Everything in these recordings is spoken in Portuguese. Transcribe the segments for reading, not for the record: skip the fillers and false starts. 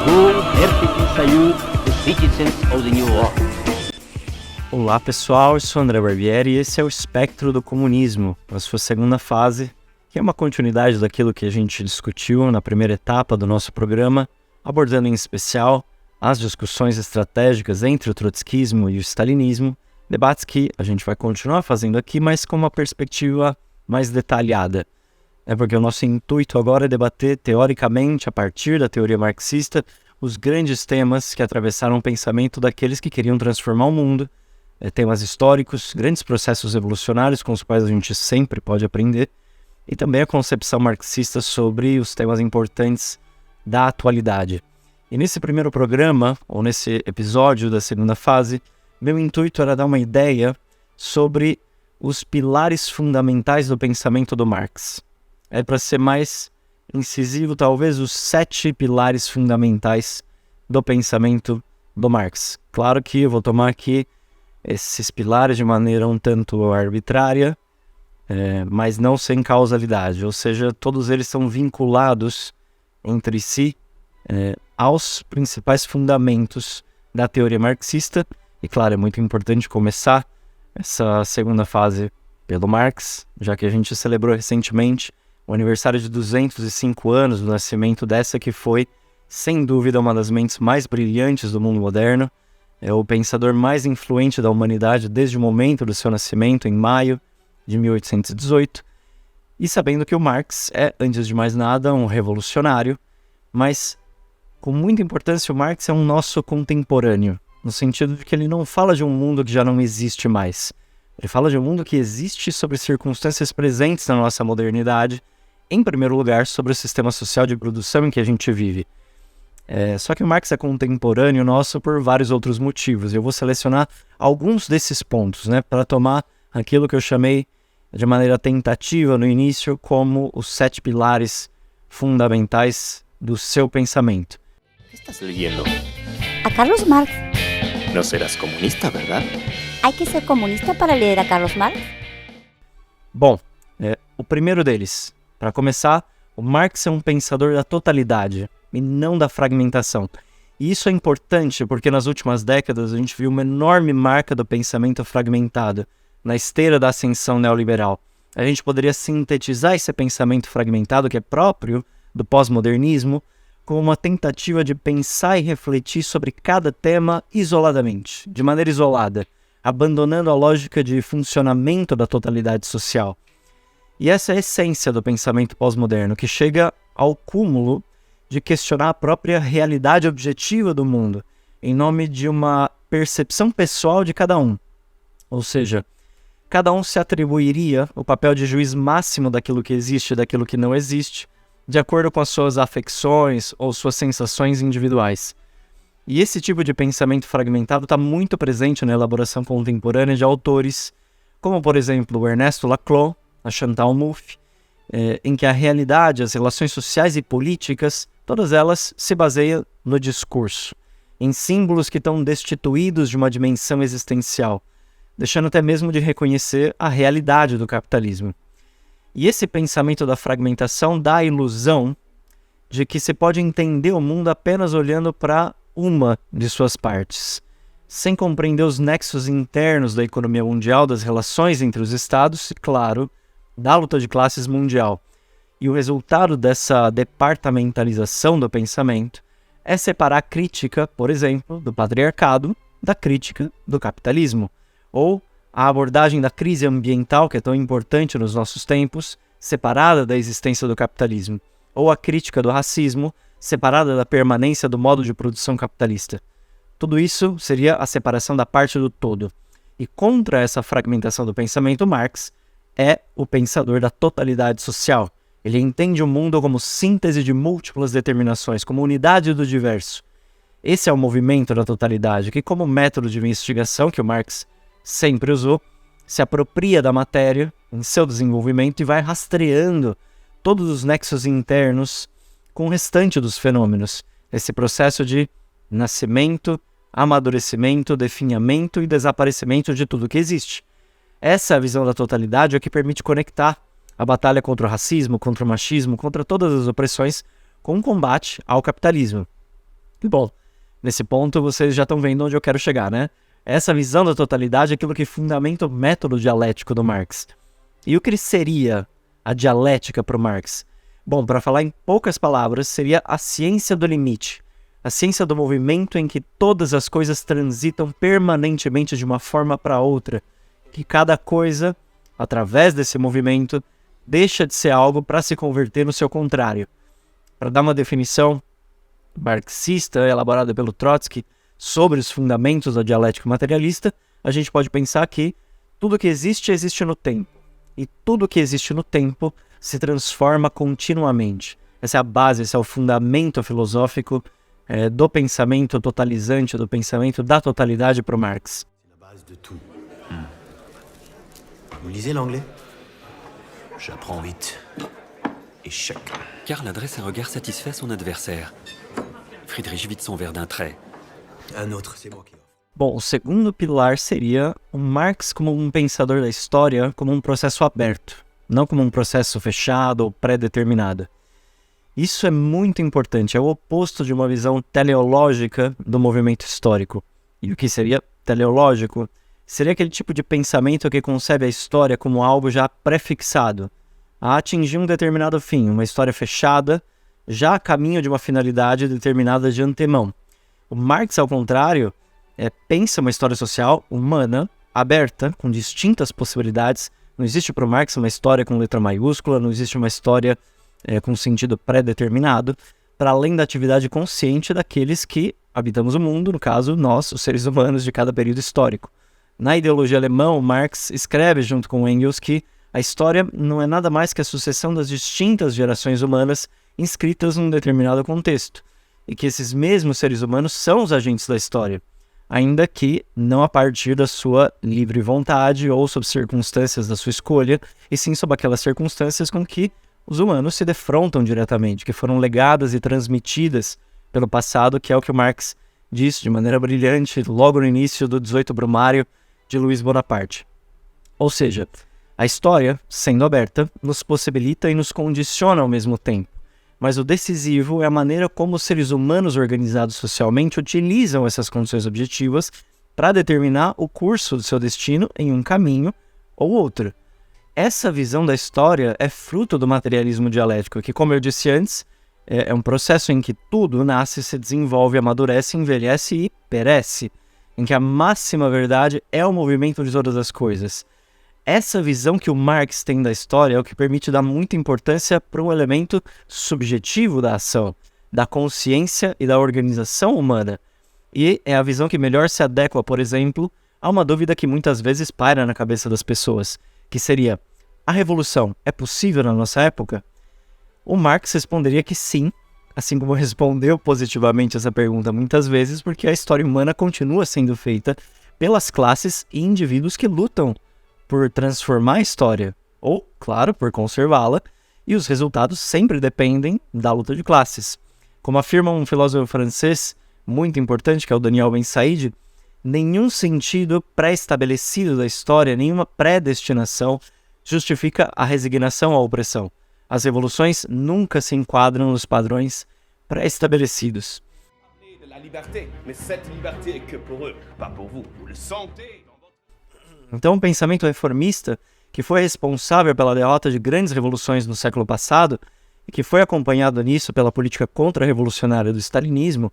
whom Herpes saiu the citizens of the New World. Olá pessoal, eu sou André Barbieri e esse é o Espectro do Comunismo, a sua segunda fase, que é uma continuidade daquilo que a gente discutiu na primeira etapa do nosso programa, abordando em especial as discussões estratégicas entre o trotskismo e o stalinismo, debates que a gente vai continuar fazendo aqui, mas com uma perspectiva mais detalhada. É porque o nosso intuito agora é debater teoricamente, a partir da teoria marxista, os grandes temas que atravessaram o pensamento daqueles que queriam transformar o mundo, temas históricos, grandes processos evolucionários com os quais a gente sempre pode aprender, e também a concepção marxista sobre os temas importantes da atualidade. E nesse primeiro programa, ou nesse episódio da segunda fase, meu intuito era dar uma ideia sobre os pilares fundamentais do pensamento do Marx. Para ser mais incisivo, talvez os 7 pilares fundamentais do pensamento do Marx. Claro que eu vou tomar aqui esses pilares de maneira um tanto arbitrária, mas não sem causalidade, ou seja, todos eles são vinculados entre si aos principais fundamentos da teoria marxista. E claro, é muito importante começar essa segunda fase pelo Marx, já que a gente celebrou recentemente o aniversário de 205 anos do nascimento dessa que foi, sem dúvida, uma das mentes mais brilhantes do mundo moderno. É o pensador mais influente da humanidade desde o momento do seu nascimento, em maio de 1818. E sabendo que o Marx é, antes de mais nada, um revolucionário, mas com muita importância o Marx é um nosso contemporâneo, no sentido de que ele não fala de um mundo que já não existe mais. Ele fala de um mundo que existe sobre circunstâncias presentes na nossa modernidade, em primeiro lugar, sobre o sistema social de produção em que a gente vive. Só que o Marx é contemporâneo nosso por vários outros motivos. Eu vou selecionar alguns desses pontos, para tomar aquilo que eu chamei de maneira tentativa no início como os 7 pilares fundamentais do seu pensamento. ¿Qué estás leyendo? A Carlos Marx. No serás comunista, ¿verdad? ¿Hay que ser comunista para leer a Carlos Marx? Bom, o primeiro deles. Para começar, o Marx é um pensador da totalidade e não da fragmentação. E isso é importante porque nas últimas décadas a gente viu uma enorme marca do pensamento fragmentado na esteira da ascensão neoliberal. A gente poderia sintetizar esse pensamento fragmentado que é próprio do pós-modernismo como uma tentativa de pensar e refletir sobre cada tema isoladamente, de maneira isolada, abandonando a lógica de funcionamento da totalidade social. E essa é a essência do pensamento pós-moderno, que chega ao cúmulo de questionar a própria realidade objetiva do mundo, em nome de uma percepção pessoal de cada um. Ou seja, cada um se atribuiria o papel de juiz máximo daquilo que existe e daquilo que não existe, de acordo com as suas afecções ou suas sensações individuais. E esse tipo de pensamento fragmentado está muito presente na elaboração contemporânea de autores, como por exemplo o Ernesto Laclau, a Chantal Mouffe, em que a realidade, as relações sociais e políticas, todas elas se baseiam no discurso, em símbolos que estão destituídos de uma dimensão existencial, deixando até mesmo de reconhecer a realidade do capitalismo. E esse pensamento da fragmentação dá a ilusão de que se pode entender o mundo apenas olhando para uma de suas partes, sem compreender os nexos internos da economia mundial, das relações entre os estados e, claro, da luta de classes mundial. E o resultado dessa departamentalização do pensamento é separar a crítica, por exemplo, do patriarcado da crítica do capitalismo, ou a abordagem da crise ambiental, que é tão importante nos nossos tempos, separada da existência do capitalismo, ou a crítica do racismo, separada da permanência do modo de produção capitalista. Tudo isso seria a separação da parte do todo. E contra essa fragmentação do pensamento, Marx é o pensador da totalidade social. Ele entende o mundo como síntese de múltiplas determinações, como unidade do diverso. Esse é o movimento da totalidade, que como método de investigação que o Marx sempre usou, se apropria da matéria em seu desenvolvimento e vai rastreando todos os nexos internos com o restante dos fenômenos. Esse processo de nascimento, amadurecimento, definhamento e desaparecimento de tudo que existe. Essa é a visão da totalidade, que permite conectar a batalha contra o racismo, contra o machismo, contra todas as opressões, com um combate ao capitalismo. Bom, nesse ponto vocês já estão vendo onde eu quero chegar, né? Essa visão da totalidade é aquilo que fundamenta o método dialético do Marx. E o que seria a dialética para o Marx? Bom, para falar em poucas palavras, seria a ciência do limite. A ciência do movimento em que todas as coisas transitam permanentemente de uma forma para outra. Que cada coisa, através desse movimento, deixa de ser algo para se converter no seu contrário. Para dar uma definição marxista elaborada pelo Trotsky sobre os fundamentos da dialética materialista, a gente pode pensar que tudo que existe, existe no tempo. E tudo que existe no tempo se transforma continuamente. Essa é a base, esse é o fundamento filosófico do pensamento totalizante, do pensamento da totalidade para o Marx. La base de tout. Vous lisez l'anglais? J'apprends vite. Échec. Karl adresse un regard satisfait à son adversaire. Friedrich vide son verre d'un trait. Un autre, c'est moi qui offre. Bom, o segundo pilar seria o Marx como um pensador da história, como um processo aberto, não como um processo fechado ou pré-determinado. Isso é muito importante, é o oposto de uma visão teleológica do movimento histórico. E o que seria teleológico? Seria aquele tipo de pensamento que concebe a história como algo já prefixado, a atingir um determinado fim, uma história fechada, já a caminho de uma finalidade determinada de antemão. O Marx, ao contrário, pensa uma história social humana, aberta, com distintas possibilidades. Não existe para o Marx uma história com letra maiúscula, não existe uma história com sentido pré-determinado, para além da atividade consciente daqueles que habitamos o mundo, no caso, nós, os seres humanos de cada período histórico. Na ideologia alemã, o Marx escreve junto com Engels que a história não é nada mais que a sucessão das distintas gerações humanas inscritas num determinado contexto, e que esses mesmos seres humanos são os agentes da história, ainda que não a partir da sua livre vontade ou sob circunstâncias da sua escolha, e sim sob aquelas circunstâncias com que os humanos se defrontam diretamente, que foram legadas e transmitidas pelo passado, que é o que o Marx disse de maneira brilhante logo no início do 18 Brumário de Luiz Bonaparte. Ou seja, a história, sendo aberta, nos possibilita e nos condiciona ao mesmo tempo. Mas o decisivo é a maneira como os seres humanos organizados socialmente utilizam essas condições objetivas para determinar o curso do seu destino em um caminho ou outro. Essa visão da história é fruto do materialismo dialético, que, como eu disse antes, é um processo em que tudo nasce, se desenvolve, amadurece, envelhece e perece, em que a máxima verdade é o movimento de todas as coisas. Essa visão que o Marx tem da história é o que permite dar muita importância para um elemento subjetivo da ação, da consciência e da organização humana. E é a visão que melhor se adequa, por exemplo, a uma dúvida que muitas vezes paira na cabeça das pessoas, que seria: a revolução é possível na nossa época? O Marx responderia que sim, assim como respondeu positivamente essa pergunta muitas vezes, porque a história humana continua sendo feita pelas classes e indivíduos que lutam por transformar a história, ou, claro, por conservá-la, e os resultados sempre dependem da luta de classes. Como afirma um filósofo francês muito importante, que é o Daniel Ben-Said, nenhum sentido pré-estabelecido da história, nenhuma predestinação justifica a resignação à opressão. As revoluções nunca se enquadram nos padrões pré-estabelecidos. De la liberté, mais cette liberté est que pour eux, pas pour vous. Vous le sentez dans votre... Então, o pensamento reformista, que foi responsável pela derrota de grandes revoluções no século passado, e que foi acompanhado nisso pela política contra-revolucionária do stalinismo,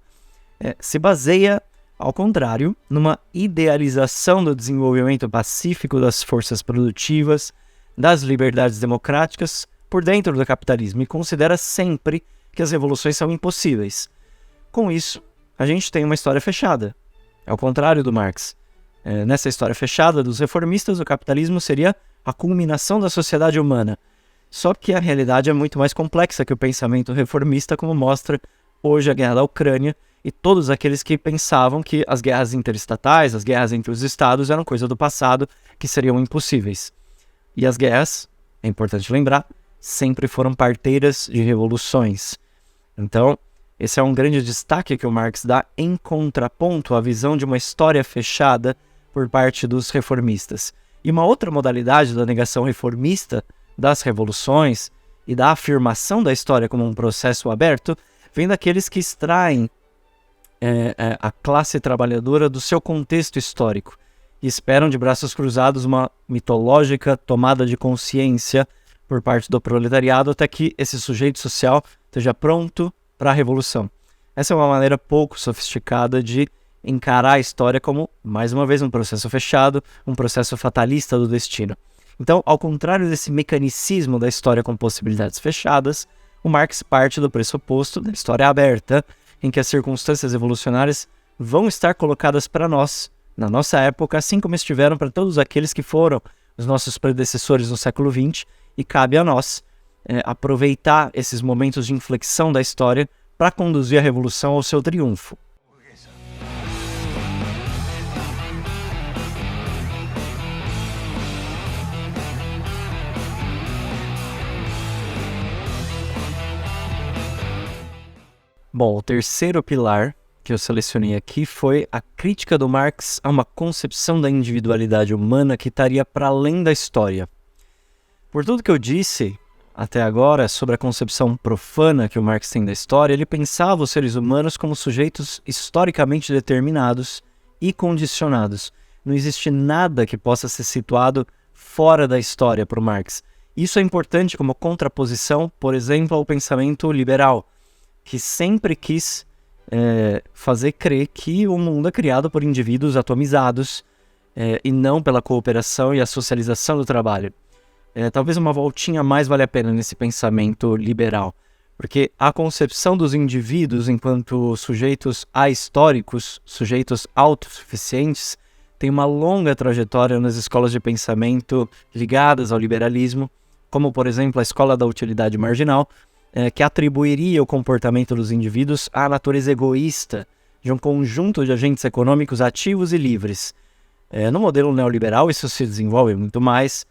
se baseia, ao contrário, numa idealização do desenvolvimento pacífico das forças produtivas, das liberdades democráticas por dentro do capitalismo, e considera sempre que as revoluções são impossíveis. Com isso, a gente tem uma história fechada, ao contrário do Marx. Nessa história fechada dos reformistas, o capitalismo seria a culminação da sociedade humana. Só que a realidade é muito mais complexa que o pensamento reformista, como mostra hoje a guerra da Ucrânia e todos aqueles que pensavam que as guerras interestatais, as guerras entre os estados, eram coisa do passado, que seriam impossíveis. E as guerras, é importante lembrar, sempre foram parteiras de revoluções. Então, esse é um grande destaque que o Marx dá em contraponto à visão de uma história fechada por parte dos reformistas. E uma outra modalidade da negação reformista das revoluções e da afirmação da história como um processo aberto vem daqueles que extraem a classe trabalhadora do seu contexto histórico e esperam de braços cruzados uma mitológica tomada de consciência por parte do proletariado até que esse sujeito social esteja pronto para a revolução. Essa é uma maneira pouco sofisticada de encarar a história como, mais uma vez, um processo fechado, um processo fatalista do destino. Então, ao contrário desse mecanicismo da história com possibilidades fechadas, o Marx parte do pressuposto da história aberta, em que as circunstâncias evolucionárias vão estar colocadas para nós, na nossa época, assim como estiveram para todos aqueles que foram os nossos predecessores no século XX, e cabe a nós aproveitar esses momentos de inflexão da história para conduzir a revolução ao seu triunfo. Bom, o terceiro pilar que eu selecionei aqui foi a crítica do Marx a uma concepção da individualidade humana que estaria para além da história. Por tudo que eu disse até agora sobre a concepção profana que o Marx tem da história, ele pensava os seres humanos como sujeitos historicamente determinados e condicionados. Não existe nada que possa ser situado fora da história para o Marx. Isso é importante como contraposição, por exemplo, ao pensamento liberal, que sempre quis fazer crer que o mundo é criado por indivíduos atomizados e não pela cooperação e a socialização do trabalho. Talvez uma voltinha mais vale a pena nesse pensamento liberal, porque a concepção dos indivíduos enquanto sujeitos ahistóricos, sujeitos autossuficientes, tem uma longa trajetória nas escolas de pensamento ligadas ao liberalismo, como, por exemplo, a escola da utilidade marginal, que atribuiria o comportamento dos indivíduos à natureza egoísta de um conjunto de agentes econômicos ativos e livres. No modelo neoliberal isso se desenvolve muito mais,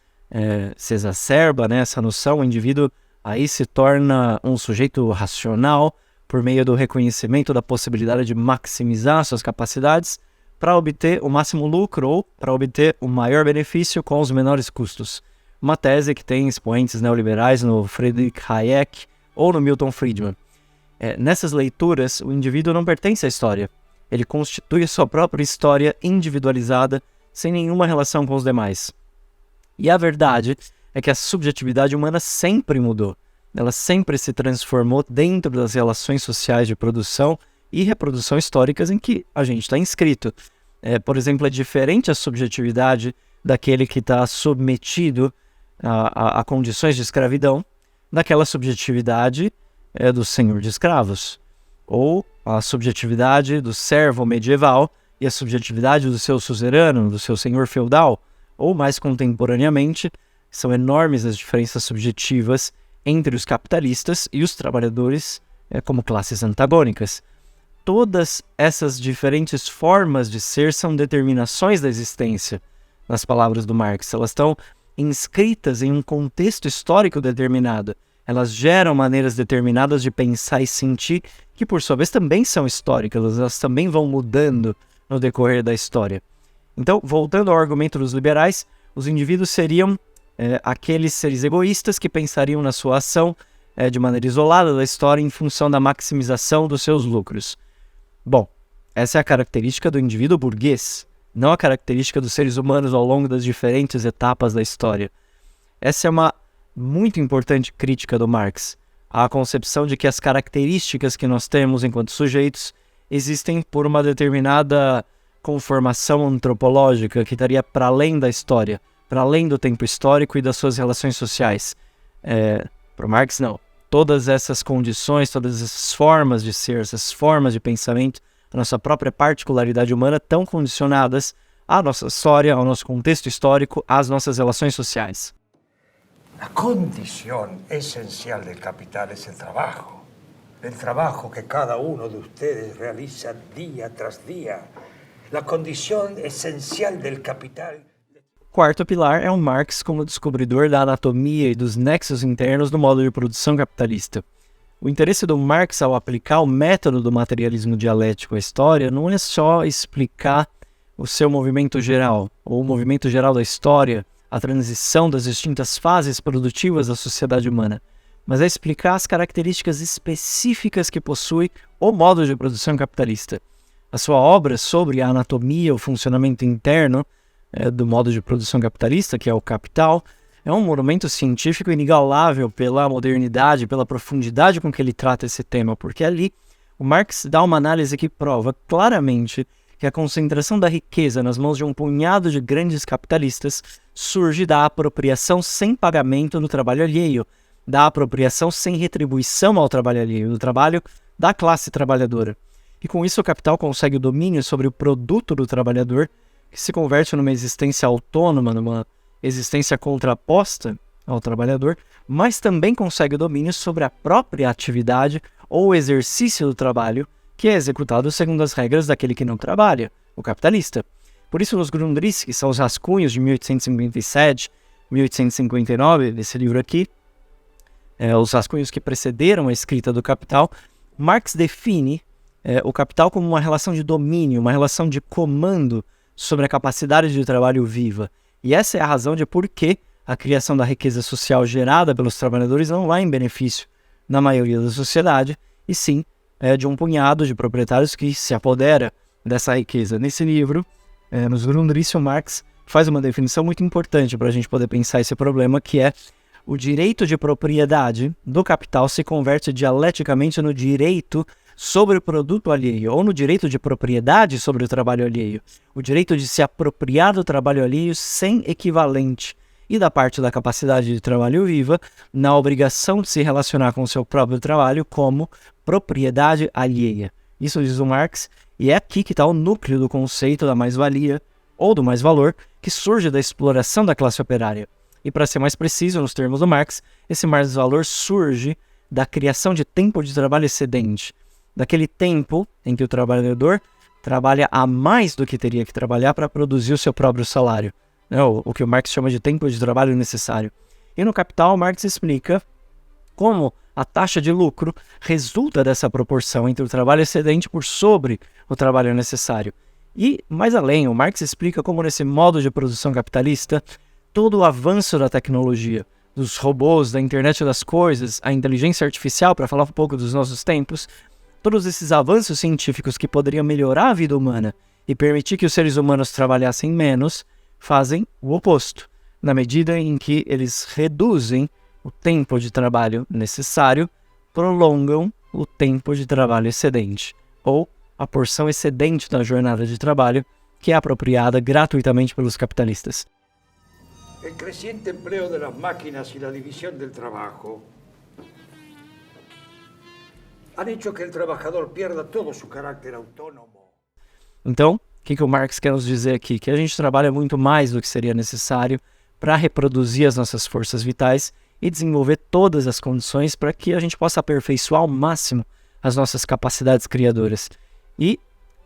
se exacerba, né, essa noção, o indivíduo aí se torna um sujeito racional por meio do reconhecimento da possibilidade de maximizar suas capacidades para obter o máximo lucro ou para obter o maior benefício com os menores custos. Uma tese que tem expoentes neoliberais no Friedrich Hayek ou no Milton Friedman. Nessas leituras, o indivíduo não pertence à história. Ele constitui a sua própria história individualizada, sem nenhuma relação com os demais. E a verdade é que a subjetividade humana sempre mudou. Ela sempre se transformou dentro das relações sociais de produção e reprodução históricas em que a gente está inscrito. Por exemplo, é diferente a subjetividade daquele que está submetido a condições de escravidão daquela subjetividade do senhor de escravos, ou a subjetividade do servo medieval e a subjetividade do seu suzerano, do seu senhor feudal, ou mais contemporaneamente, são enormes as diferenças subjetivas entre os capitalistas e os trabalhadores como classes antagônicas. Todas essas diferentes formas de ser são determinações da existência, nas palavras do Marx. Elas estão inscritas em um contexto histórico determinado. Elas geram maneiras determinadas de pensar e sentir, que por sua vez também são históricas, elas também vão mudando no decorrer da história. Então, voltando ao argumento dos liberais, os indivíduos seriam aqueles seres egoístas que pensariam na sua ação de maneira isolada da história em função da maximização dos seus lucros. Bom, essa é a característica do indivíduo burguês, não a característica dos seres humanos ao longo das diferentes etapas da história. Essa é uma muito importante crítica do Marx, a concepção de que as características que nós temos enquanto sujeitos existem por uma determinada conformação antropológica que estaria para além da história, para além do tempo histórico e das suas relações sociais. Para o Marx, não. Todas essas condições, todas essas formas de ser, essas formas de pensamento, a nossa própria particularidade humana estão condicionadas à nossa história, ao nosso contexto histórico, às nossas relações sociais. La condición esencial del capital es el trabajo que cada uno de ustedes realiza día tras día. La condición esencial del capital. Quarto pilar é o Marx como descobridor da anatomia e dos nexos internos do modo de produção capitalista. O interesse do Marx ao aplicar o método do materialismo dialético à história não é só explicar o seu movimento geral, ou o movimento geral da história, a transição das distintas fases produtivas da sociedade humana, mas é explicar as características específicas que possui o modo de produção capitalista. a sua obra sobre a anatomia, o funcionamento interno do modo de produção capitalista, que é o Capital, é um monumento científico inigualável pela modernidade, pela profundidade com que ele trata esse tema, porque ali o Marx dá uma análise que prova claramente que a concentração da riqueza nas mãos de um punhado de grandes capitalistas surge da apropriação sem pagamento do trabalho alheio, da apropriação sem retribuição ao trabalho alheio, do trabalho da classe trabalhadora. E com isso o capital consegue o domínio sobre o produto do trabalhador, que se converte numa existência autônoma, numa existência contraposta ao trabalhador, mas também consegue o domínio sobre a própria atividade ou exercício do trabalho, que é executado segundo as regras daquele que não trabalha, o capitalista. Por isso, nos Grundrisse, que são os rascunhos de 1857, 1859, desse livro aqui, os rascunhos que precederam a escrita do Capital, Marx define o capital como uma relação de domínio, uma relação de comando sobre a capacidade de trabalho viva. E essa é a razão de por que a criação da riqueza social gerada pelos trabalhadores não vai em benefício na maioria da sociedade, e sim de um punhado de proprietários que se apodera dessa riqueza. Nesse livro, nos Grundrisse, o Marx faz uma definição muito importante para a gente poder pensar esse problema, que é o direito de propriedade do capital se converte dialeticamente no direito sobre o produto alheio, ou no direito de propriedade sobre o trabalho alheio, o direito de se apropriar do trabalho alheio sem equivalente, e da parte da capacidade de trabalho viva, na obrigação de se relacionar com o seu próprio trabalho como propriedade alheia. Isso diz o Marx, e é aqui que está o núcleo do conceito da mais-valia, ou do mais-valor, que surge da exploração da classe operária. E para ser mais preciso, nos termos do Marx, esse mais-valor surge da criação de tempo de trabalho excedente, daquele tempo em que o trabalhador trabalha a mais do que teria que trabalhar para produzir o seu próprio salário, o que o Marx chama de tempo de trabalho necessário. E no Capital, Marx explica como a taxa de lucro resulta dessa proporção entre o trabalho excedente por sobre o trabalho necessário. E, mais além, o Marx explica como nesse modo de produção capitalista, todo o avanço da tecnologia, dos robôs, da internet das coisas, a inteligência artificial, para falar um pouco dos nossos tempos, todos esses avanços científicos que poderiam melhorar a vida humana e permitir que os seres humanos trabalhassem menos, fazem o oposto, na medida em que eles reduzem o tempo de trabalho necessário, prolongam o tempo de trabalho excedente, ou a porção excedente da jornada de trabalho, que é apropriada gratuitamente pelos capitalistas. El creciente empleo de las máquinas y la división del trabajo han hecho que el trabajador pierda todo su carácter autónomo. Então, o que o Marx quer nos dizer aqui? Que a gente trabalha muito mais do que seria necessário para reproduzir as nossas forças vitais e desenvolver todas as condições para que a gente possa aperfeiçoar ao máximo as nossas capacidades criadoras. E,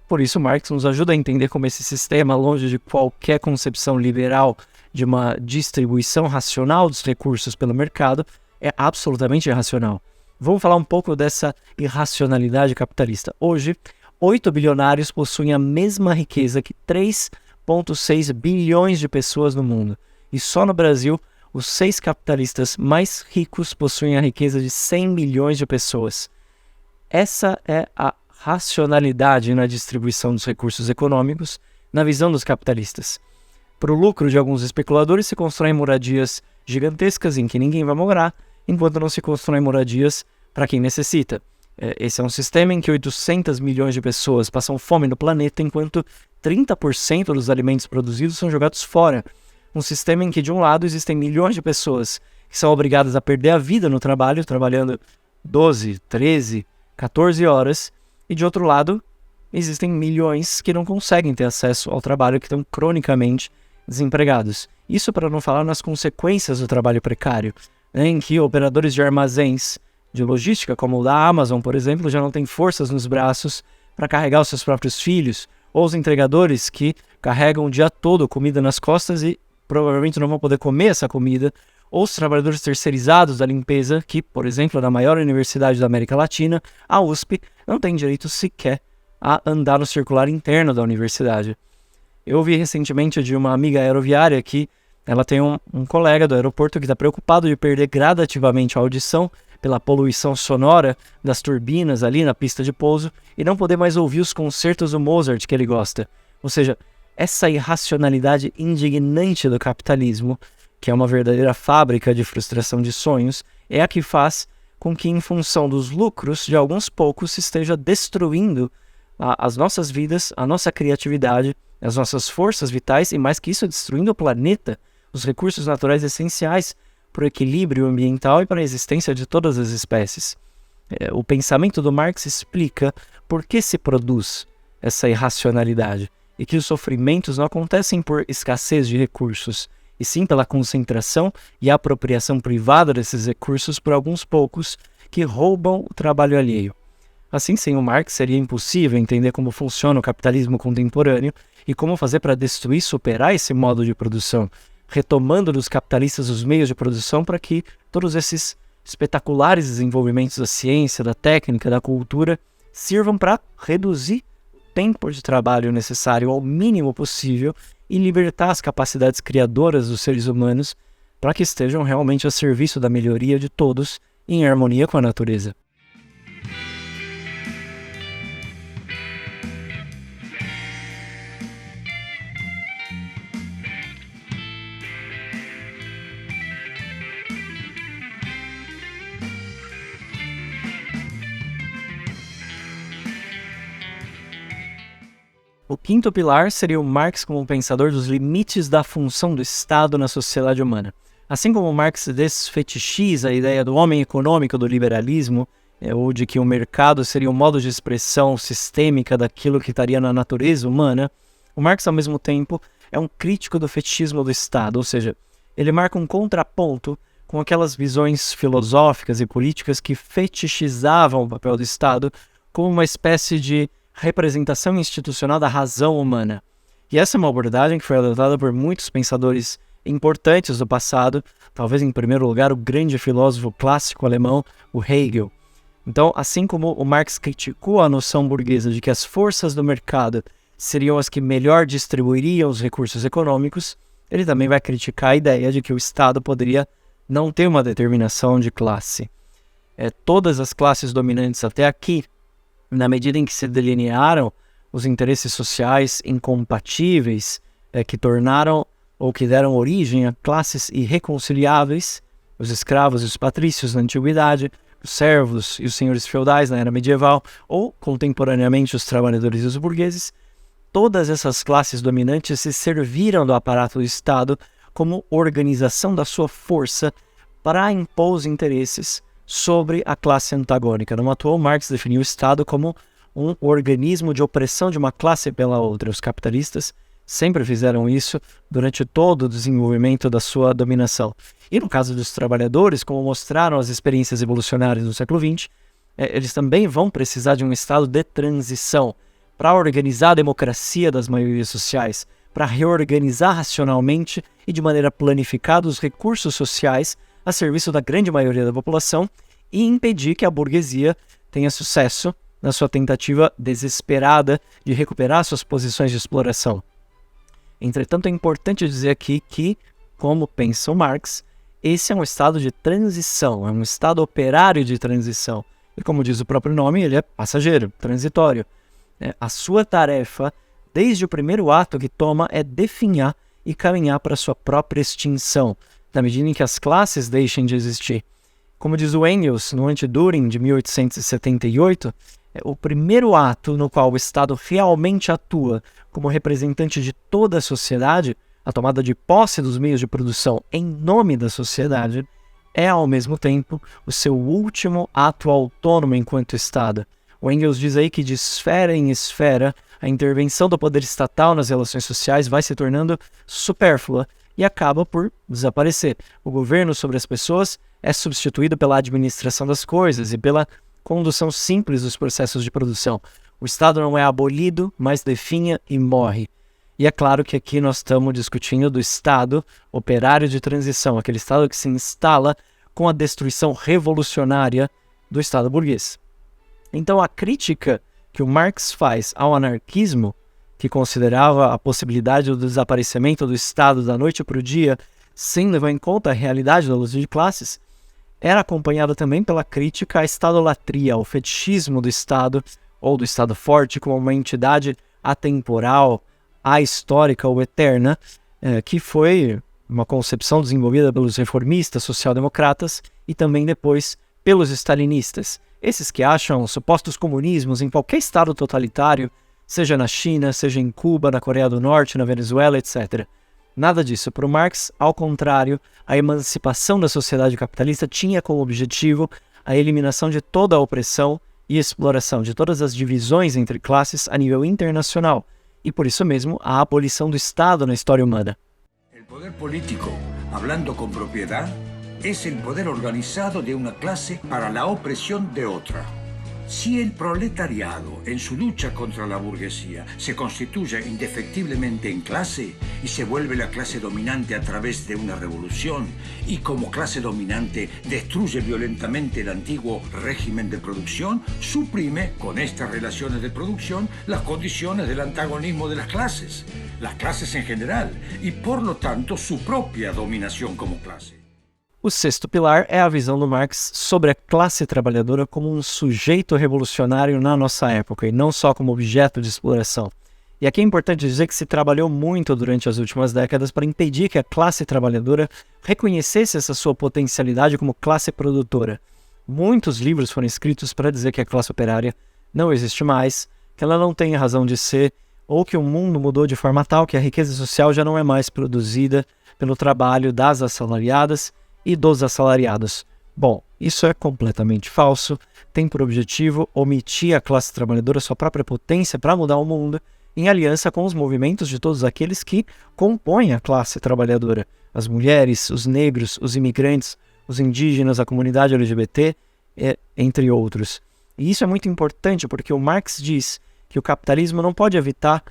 por isso, Marx nos ajuda a entender como esse sistema, longe de qualquer concepção liberal de uma distribuição racional dos recursos pelo mercado, é absolutamente irracional. Vamos falar um pouco dessa irracionalidade capitalista. Hoje, 8 bilionários possuem a mesma riqueza que 3,6 bilhões de pessoas no mundo. E só no Brasil, os 6 capitalistas mais ricos possuem a riqueza de 100 milhões de pessoas. Essa é a racionalidade na distribuição dos recursos econômicos, na visão dos capitalistas. Para o lucro de alguns especuladores, se constroem moradias gigantescas em que ninguém vai morar, enquanto não se constroem moradias para quem necessita. Esse é um sistema em que 800 milhões de pessoas passam fome no planeta, enquanto 30% dos alimentos produzidos são jogados fora. Um sistema em que, de um lado, existem milhões de pessoas que são obrigadas a perder a vida no trabalho, trabalhando 12, 13, 14 horas, e, de outro lado, existem milhões que não conseguem ter acesso ao trabalho, que estão cronicamente desempregados. Isso para não falar nas consequências do trabalho precário, em que operadores de armazéns de logística, como o da Amazon, por exemplo, já não têm forças nos braços para carregar os seus próprios filhos, ou os entregadores que carregam o dia todo comida nas costas e provavelmente não vão poder comer essa comida, ou os trabalhadores terceirizados da limpeza, que, por exemplo, na maior universidade da América Latina, a USP, não tem direito sequer a andar no circular interno da universidade. Eu ouvi recentemente de uma amiga aeroviária que ela tem um colega do aeroporto que está preocupado de perder gradativamente a audição pela poluição sonora das turbinas ali na pista de pouso e não poder mais ouvir os concertos do Mozart que ele gosta. Ou seja, essa irracionalidade indignante do capitalismo, que é uma verdadeira fábrica de frustração de sonhos, é a que faz com que, em função dos lucros de alguns poucos, se esteja destruindo as nossas vidas, a nossa criatividade, as nossas forças vitais e, mais que isso, destruindo o planeta, os recursos naturais essenciais para o equilíbrio ambiental e para a existência de todas as espécies. O pensamento do Marx explica por que se produz essa irracionalidade e que os sofrimentos não acontecem por escassez de recursos, e sim pela concentração e apropriação privada desses recursos por alguns poucos que roubam o trabalho alheio. Assim, sem o Marx, seria impossível entender como funciona o capitalismo contemporâneo e como fazer para destruir e superar esse modo de produção, retomando dos capitalistas os meios de produção para que todos esses espetaculares desenvolvimentos da ciência, da técnica, da cultura sirvam para reduzir o tempo de trabalho necessário ao mínimo possível e libertar as capacidades criadoras dos seres humanos para que estejam realmente a serviço da melhoria de todos em harmonia com a natureza. O quinto pilar seria o Marx como pensador dos limites da função do Estado na sociedade humana. Assim como Marx desfetichiza a ideia do homem econômico do liberalismo, ou de que o mercado seria um modo de expressão sistêmica daquilo que estaria na natureza humana, o Marx, ao mesmo tempo, é um crítico do fetichismo do Estado, ou seja, ele marca um contraponto com aquelas visões filosóficas e políticas que fetichizavam o papel do Estado como uma espécie de representação institucional da razão humana. E essa é uma abordagem que foi adotada por muitos pensadores importantes do passado, talvez em primeiro lugar o grande filósofo clássico alemão, o Hegel. Então, assim como o Marx criticou a noção burguesa de que as forças do mercado seriam as que melhor distribuiriam os recursos econômicos, ele também vai criticar a ideia de que o Estado poderia não ter uma determinação de classe. Todas as classes dominantes até aqui, na medida em que se delinearam os interesses sociais incompatíveis que tornaram ou que deram origem a classes irreconciliáveis, os escravos e os patrícios na antiguidade, os servos e os senhores feudais na era medieval, ou contemporaneamente os trabalhadores e os burgueses, todas essas classes dominantes se serviram do aparato do Estado como organização da sua força para impor os interesses sobre a classe antagônica. Numa atual, Marx definiu o Estado como um organismo de opressão de uma classe pela outra. Os capitalistas sempre fizeram isso durante todo o desenvolvimento da sua dominação. E no caso dos trabalhadores, como mostraram as experiências evolucionárias do século XX, eles também vão precisar de um estado de transição para organizar a democracia das maiorias sociais, para reorganizar racionalmente e de maneira planificada os recursos sociais a serviço da grande maioria da população e impedir que a burguesia tenha sucesso na sua tentativa desesperada de recuperar suas posições de exploração. Entretanto, é importante dizer aqui que, como pensa o Marx, esse é um estado de transição, é um estado operário de transição. E como diz o próprio nome, ele é passageiro, transitório. A sua tarefa, desde o primeiro ato que toma, é definhar e caminhar para a sua própria extinção, na medida em que as classes deixem de existir. Como diz o Engels, no Anti-Düring de 1878, o primeiro ato no qual o Estado realmente atua como representante de toda a sociedade, a tomada de posse dos meios de produção em nome da sociedade, é ao mesmo tempo o seu último ato autônomo enquanto Estado. O Engels diz aí que de esfera em esfera, a intervenção do poder estatal nas relações sociais vai se tornando supérflua e acaba por desaparecer. O governo sobre as pessoas é substituído pela administração das coisas e pela condução simples dos processos de produção. O Estado não é abolido, mas definha e morre. E é claro que aqui nós estamos discutindo do Estado operário de transição, aquele Estado que se instala com a destruição revolucionária do Estado burguês. Então a crítica que o Marx faz ao anarquismo, que considerava a possibilidade do desaparecimento do Estado da noite para o dia, sem levar em conta a realidade da luta de classes, era acompanhada também pela crítica à estadolatria, ao fetichismo do Estado, ou do Estado forte, como uma entidade atemporal, ahistórica ou eterna, que foi uma concepção desenvolvida pelos reformistas social-democratas e também depois pelos stalinistas. Esses que acham supostos comunismos em qualquer estado totalitário, seja na China, seja em Cuba, na Coreia do Norte, na Venezuela, etc. Nada disso. Para o Marx, ao contrário, a emancipação da sociedade capitalista tinha como objetivo a eliminação de toda a opressão e exploração, de todas as divisões entre classes a nível internacional, e por isso mesmo a abolição do Estado na história humana. El poder político, hablando con propiedad, es el poder organizado de una clase para la opresión de otra. Si el proletariado, en su lucha contra la burguesía, se constituye indefectiblemente en clase y se vuelve la clase dominante a través de una revolución y como clase dominante destruye violentamente el antiguo régimen de producción, suprime con estas relaciones de producción las condiciones del antagonismo de las clases en general, y por lo tanto su propia dominación como clase. O sexto pilar é a visão do Marx sobre a classe trabalhadora como um sujeito revolucionário na nossa época, e não só como objeto de exploração. E aqui é importante dizer que se trabalhou muito durante as últimas décadas para impedir que a classe trabalhadora reconhecesse essa sua potencialidade como classe produtora. Muitos livros foram escritos para dizer que a classe operária não existe mais, que ela não tem razão de ser, ou que o mundo mudou de forma tal que a riqueza social já não é mais produzida pelo trabalho das assalariadas e dos assalariados. Bom, isso é completamente falso, tem por objetivo omitir a classe trabalhadora sua própria potência para mudar o mundo, em aliança com os movimentos de todos aqueles que compõem a classe trabalhadora, as mulheres, os negros, os imigrantes, os indígenas, a comunidade LGBT, entre outros. E isso é muito importante porque o Marx diz que o capitalismo não pode evitar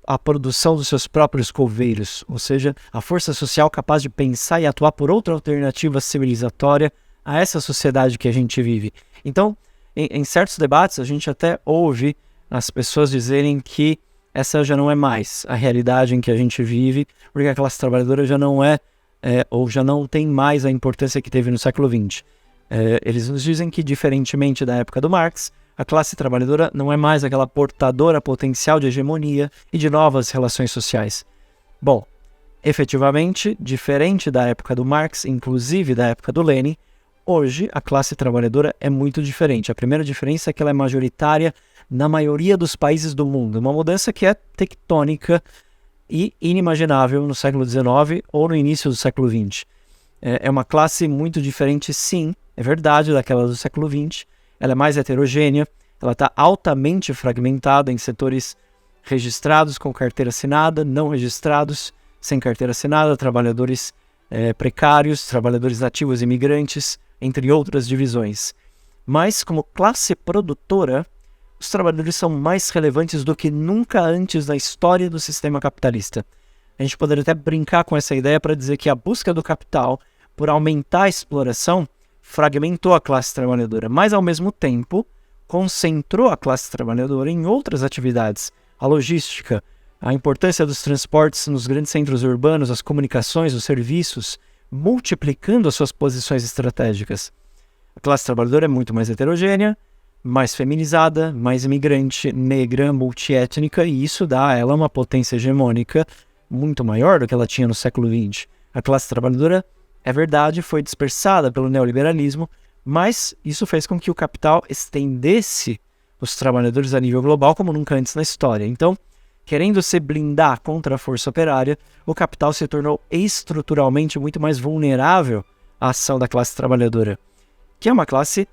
a produção dos seus próprios coveiros, ou seja, a força social capaz de pensar e atuar por outra alternativa civilizatória a essa sociedade que a gente vive. Então, em certos debates, a gente até ouve as pessoas dizerem que essa já não é mais a realidade em que a gente vive, porque a classe trabalhadora já não ou já não tem mais a importância que teve no século XX. Eles nos dizem que, diferentemente da época do Marx, a classe trabalhadora não é mais aquela portadora potencial de hegemonia e de novas relações sociais. Bom, efetivamente, diferente da época do Marx, inclusive da época do Lenin, hoje a classe trabalhadora é muito diferente. A primeira diferença é que ela é majoritária na maioria dos países do mundo. Uma mudança que é tectônica e inimaginável no século XIX ou no início do século XX. É uma classe muito diferente, sim, é verdade, daquela do século XX. Ela é mais heterogênea, ela está altamente fragmentada em setores registrados com carteira assinada, não registrados, sem carteira assinada, trabalhadores precários, trabalhadores ativos imigrantes, entre outras divisões. Mas, como classe produtora, os trabalhadores são mais relevantes do que nunca antes na história do sistema capitalista. A gente poderia até brincar com essa ideia para dizer que a busca do capital por aumentar a exploração fragmentou a classe trabalhadora, mas ao mesmo tempo concentrou a classe trabalhadora em outras atividades, a logística, a importância dos transportes nos grandes centros urbanos, as comunicações, os serviços, multiplicando as suas posições estratégicas. A classe trabalhadora é muito mais heterogênea, mais feminizada, mais imigrante, negra, multiétnica, e isso dá a ela uma potência hegemônica muito maior do que ela tinha no século XX. A classe trabalhadora, é verdade, foi dispersada pelo neoliberalismo, mas isso fez com que o capital estendesse os trabalhadores a nível global como nunca antes na história. Então, querendo se blindar contra a força operária, o capital se tornou estruturalmente muito mais vulnerável à ação da classe trabalhadora, que é uma classe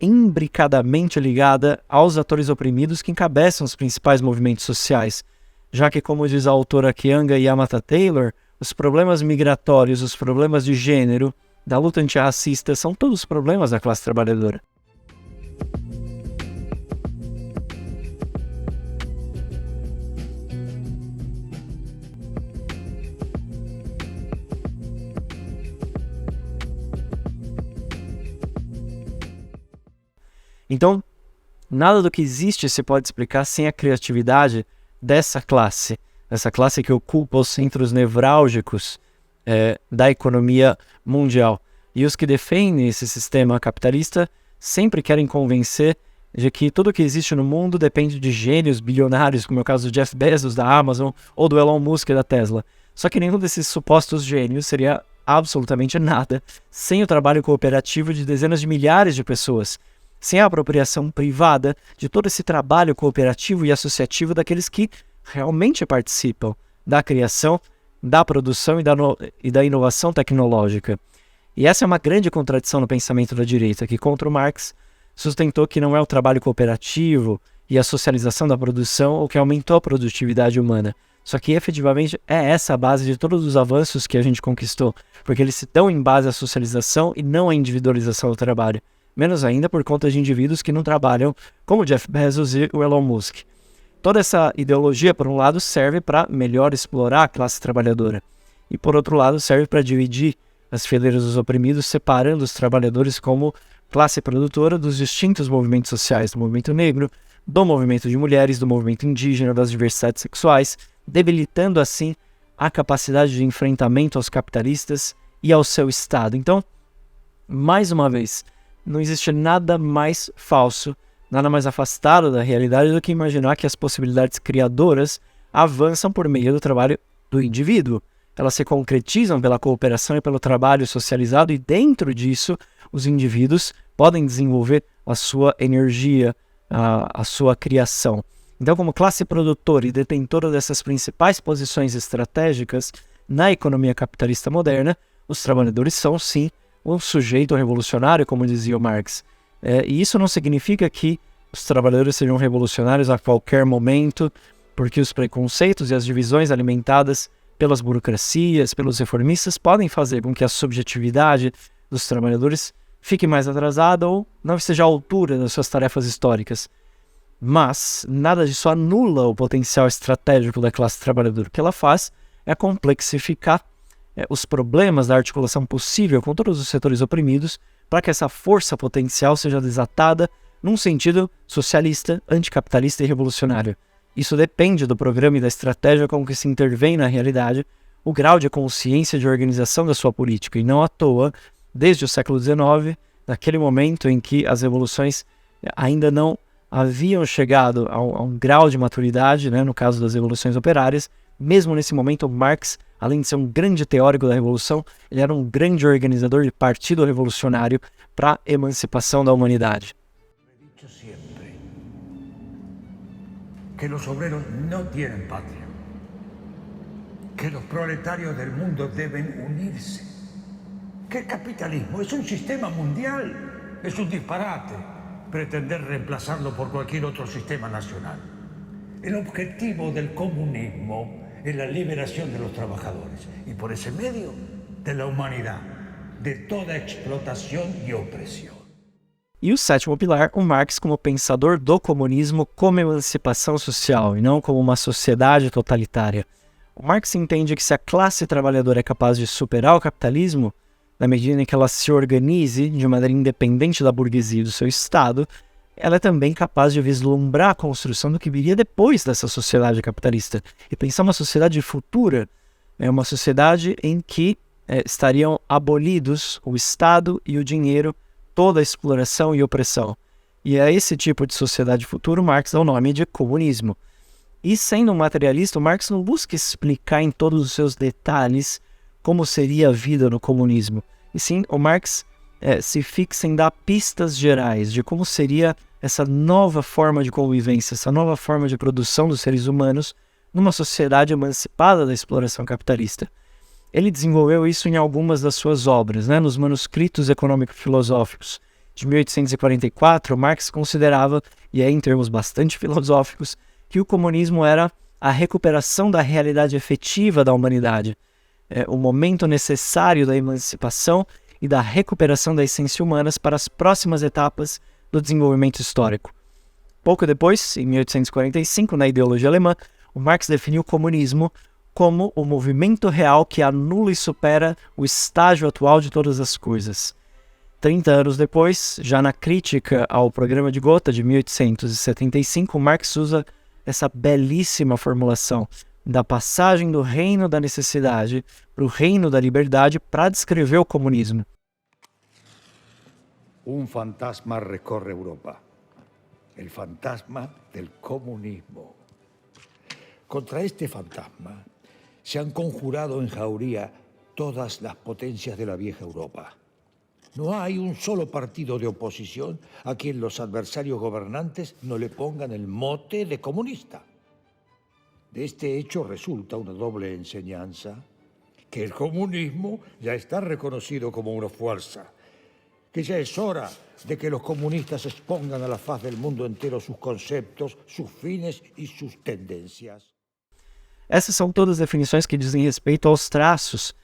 imbricadamente ligada aos atores oprimidos que encabeçam os principais movimentos sociais, já que, como diz a autora Keeanga Yamata Taylor, os problemas migratórios, os problemas de gênero, da luta antirracista, são todos problemas da classe trabalhadora. Então, nada do que existe se pode explicar sem a criatividade dessa classe que ocupa os centros nevrálgicos da economia mundial. E os que defendem esse sistema capitalista sempre querem convencer de que tudo que existe no mundo depende de gênios bilionários, como é o caso do Jeff Bezos, da Amazon, ou do Elon Musk, da Tesla. Só que nenhum desses supostos gênios seria absolutamente nada sem o trabalho cooperativo de dezenas de milhares de pessoas, sem a apropriação privada de todo esse trabalho cooperativo e associativo daqueles que realmente participam da criação, da produção e da inovação tecnológica. E essa é uma grande contradição no pensamento da direita, que contra o Marx sustentou que não é o trabalho cooperativo e a socialização da produção o que aumentou a produtividade humana. Só que efetivamente é essa a base de todos os avanços que a gente conquistou, porque eles se dão em base à socialização e não à individualização do trabalho. Menos ainda por conta de indivíduos que não trabalham, como o Jeff Bezos e o Elon Musk. Toda essa ideologia, por um lado, serve para melhor explorar a classe trabalhadora. E, por outro lado, serve para dividir as fileiras dos oprimidos, separando os trabalhadores como classe produtora dos distintos movimentos sociais, do movimento negro, do movimento de mulheres, do movimento indígena, das diversidades sexuais, debilitando assim a capacidade de enfrentamento aos capitalistas e ao seu Estado. Então, mais uma vez, não existe nada mais falso, nada mais afastado da realidade do que imaginar que as possibilidades criadoras avançam por meio do trabalho do indivíduo. Elas se concretizam pela cooperação e pelo trabalho socializado, e dentro disso os indivíduos podem desenvolver a sua energia, a sua criação. Então, como classe produtora e detentora dessas principais posições estratégicas na economia capitalista moderna, os trabalhadores são, sim, um sujeito revolucionário, como dizia o Marx. E isso não significa que os trabalhadores sejam revolucionários a qualquer momento, porque os preconceitos e as divisões alimentadas pelas burocracias, pelos reformistas, podem fazer com que a subjetividade dos trabalhadores fique mais atrasada ou não esteja à altura das suas tarefas históricas. Mas nada disso anula o potencial estratégico da classe trabalhadora. O que ela faz é complexificar os problemas da articulação possível com todos os setores oprimidos para que essa força potencial seja desatada num sentido socialista, anticapitalista e revolucionário. Isso depende do programa e da estratégia com que se intervém na realidade, o grau de consciência de organização da sua política. E não à toa, desde o século XIX, naquele momento em que as revoluções ainda não haviam chegado a um grau de maturidade, né, no caso das revoluções operárias, mesmo nesse momento, Marx, além de ser um grande teórico da revolução, ele era um grande organizador de partido revolucionário para a emancipação da humanidade. Que los obreros no tienen patria, que los proletarios del mundo deben unirse, que el capitalismo es un sistema mundial, es un disparate pretender reemplazarlo por cualquier otro sistema nacional. El objetivo del comunismo es la liberación de los trabajadores y por ese medio de la humanidad, de toda explotación y opresión. E o sétimo pilar, o Marx como pensador do comunismo como emancipação social e não como uma sociedade totalitária. O Marx entende que se a classe trabalhadora é capaz de superar o capitalismo, na medida em que ela se organize de maneira independente da burguesia e do seu Estado, ela é também capaz de vislumbrar a construção do que viria depois dessa sociedade capitalista. E pensar uma sociedade futura, uma sociedade em que estariam abolidos o Estado e o dinheiro, toda a exploração e opressão. E a esse tipo de sociedade futura, Marx dá o nome de comunismo. E sendo um materialista, Marx não busca explicar em todos os seus detalhes como seria a vida no comunismo. E sim, o Marx se fixa em dar pistas gerais de como seria essa nova forma de convivência, essa nova forma de produção dos seres humanos numa sociedade emancipada da exploração capitalista. Ele desenvolveu isso em algumas das suas obras, né? Nos manuscritos econômico-filosóficos de 1844, Marx considerava, e é em termos bastante filosóficos, que o comunismo era a recuperação da realidade efetiva da humanidade, o momento necessário da emancipação e da recuperação da essência humana para as próximas etapas do desenvolvimento histórico. Pouco depois, em 1845, na ideologia alemã, o Marx definiu o comunismo como o movimento real que anula e supera o estágio atual de todas as coisas. 30 anos depois, já na crítica ao programa de Gotha de 1875, Marx usa essa belíssima formulação da passagem do reino da necessidade para o reino da liberdade para descrever o comunismo. un fantasma recorre Europa. El fantasma del comunismo. Contra este fantasma se han conjurado en jauría todas las potencias de la vieja Europa. No hay un solo partido de oposición a quien los adversarios gobernantes no le pongan el mote de comunista. De este hecho resulta una doble enseñanza, que el comunismo ya está reconocido como una fuerza, que ya es hora de que los comunistas expongan a la faz del mundo entero sus conceptos, sus fines y sus tendencias. Essas são todas definições que dizem respeito aos traços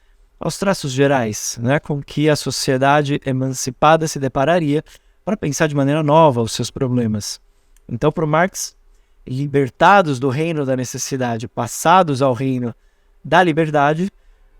gerais, né, com que a sociedade emancipada se depararia para pensar de maneira nova os seus problemas. Então, para o Marx, libertados do reino da necessidade, passados ao reino da liberdade,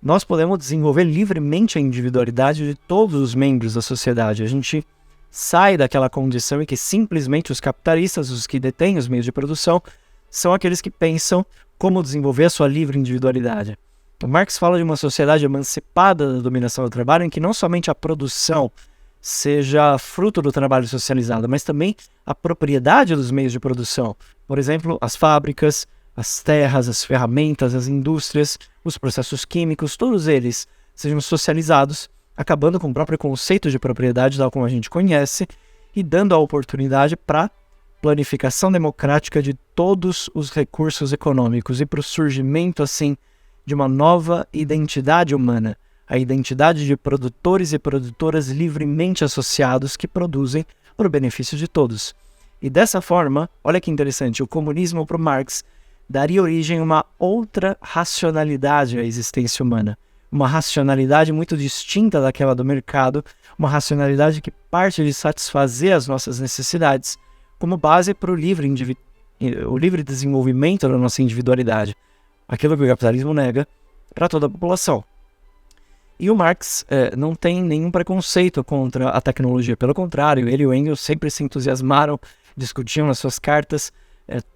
nós podemos desenvolver livremente a individualidade de todos os membros da sociedade. A gente sai daquela condição em que simplesmente os capitalistas, os que detêm os meios de produção, são aqueles que pensam como desenvolver a sua livre individualidade. O Marx fala de uma sociedade emancipada da dominação do trabalho, em que não somente a produção seja fruto do trabalho socializado, mas também a propriedade dos meios de produção. Por exemplo, as fábricas, as terras, as ferramentas, as indústrias, os processos químicos, todos eles sejam socializados, acabando com o próprio conceito de propriedade, tal como a gente conhece, e dando a oportunidade para planificação democrática de todos os recursos econômicos e para o surgimento, assim, de uma nova identidade humana, a identidade de produtores e produtoras livremente associados que produzem para o benefício de todos. E dessa forma, olha que interessante, o comunismo para o Marx daria origem a uma outra racionalidade à existência humana, uma racionalidade muito distinta daquela do mercado, uma racionalidade que parte de satisfazer as nossas necessidades como base para o livre desenvolvimento da nossa individualidade, aquilo que o capitalismo nega para toda a população. E o Marx não tem nenhum preconceito contra a tecnologia, pelo contrário, ele e o Engels sempre se entusiasmaram, discutiam nas suas cartas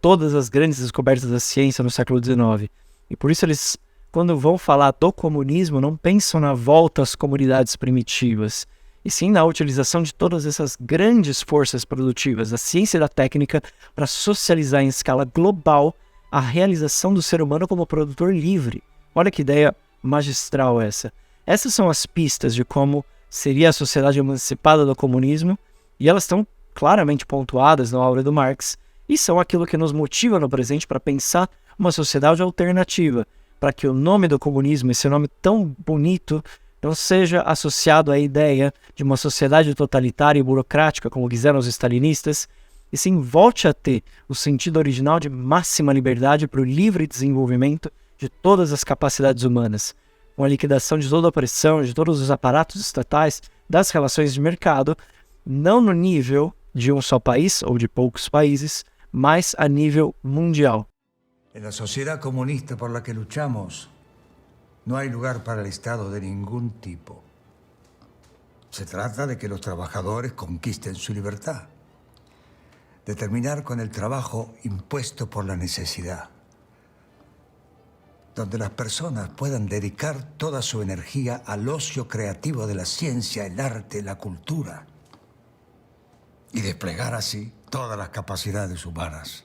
todas as grandes descobertas da ciência no século XIX. E por isso eles, quando vão falar do comunismo, não pensam na volta às comunidades primitivas, e sim na utilização de todas essas grandes forças produtivas, da ciência e da técnica, para socializar em escala global a realização do ser humano como produtor livre. Olha que ideia magistral essa. Essas são as pistas de como seria a sociedade emancipada do comunismo, e elas estão claramente pontuadas na obra do Marx, e são aquilo que nos motiva no presente para pensar uma sociedade alternativa, para que o nome do comunismo, esse nome tão bonito, não seja associado à ideia de uma sociedade totalitária e burocrática, como quiseram os stalinistas, e sim volte a ter o sentido original de máxima liberdade para o livre desenvolvimento de todas as capacidades humanas, com a liquidação de toda a opressão, de todos os aparatos estatais, das relações de mercado, não no nível de um só país ou de poucos países, mas a nível mundial. En la sociedad comunista por la que luchamos, no hay lugar para el Estado de ningún tipo. Se trata de que los trabajadores conquisten su libertad, de terminar con el trabajo impuesto por la necesidad, donde las personas puedan dedicar toda su energía al ocio creativo de la ciencia, el arte, la cultura, y desplegar así todas las capacidades humanas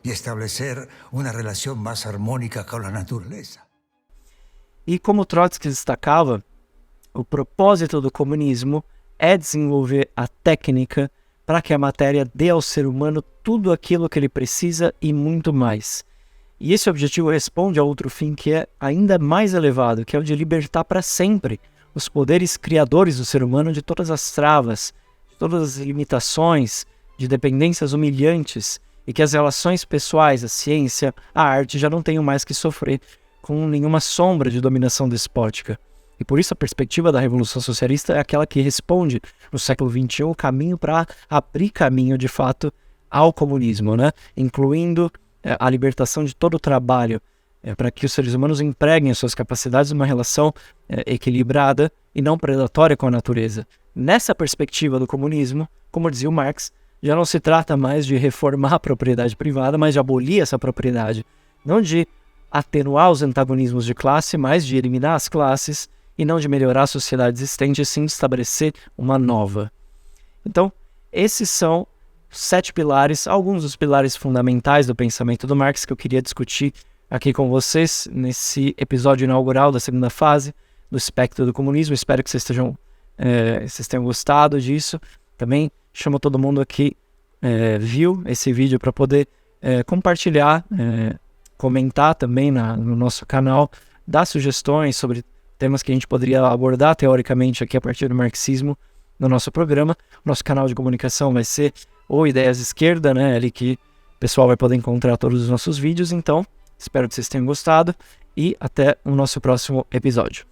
y establecer una relación más armónica con la naturaleza. E como Trotsky destacava, o propósito do comunismo é desenvolver a técnica para que a matéria dê ao ser humano tudo aquilo que ele precisa e muito mais. E esse objetivo responde a outro fim que é ainda mais elevado, que é o de libertar para sempre os poderes criadores do ser humano de todas as travas, de todas as limitações, de dependências humilhantes, e que as relações pessoais, a ciência, a arte já não tenham mais que sofrer com nenhuma sombra de dominação despótica. E por isso a perspectiva da Revolução Socialista é aquela que responde, no século XXI, o caminho para abrir caminho, de fato, ao comunismo, né? Incluindo a libertação de todo o trabalho, para que os seres humanos empreguem as suas capacidades numa relação equilibrada e não predatória com a natureza. Nessa perspectiva do comunismo, como dizia o Marx, já não se trata mais de reformar a propriedade privada, mas de abolir essa propriedade. Não de atenuar os antagonismos de classe, mas de eliminar as classes, e não de melhorar a sociedade existente, e sim de estabelecer uma nova. Então, esses são 7 pilares, alguns dos pilares fundamentais do pensamento do Marx que eu queria discutir aqui com vocês nesse episódio inaugural da segunda fase do espectro do comunismo. Espero que vocês tenham gostado disso. Também chamo todo mundo aqui viu esse vídeo para poder compartilhar, comentar também no nosso canal, dar sugestões sobre temas que a gente poderia abordar teoricamente aqui a partir do marxismo no nosso programa. Nosso canal de comunicação vai ser o Ideias Esquerda, né? Ali que o pessoal vai poder encontrar todos os nossos vídeos. Então, espero que vocês tenham gostado e até o nosso próximo episódio.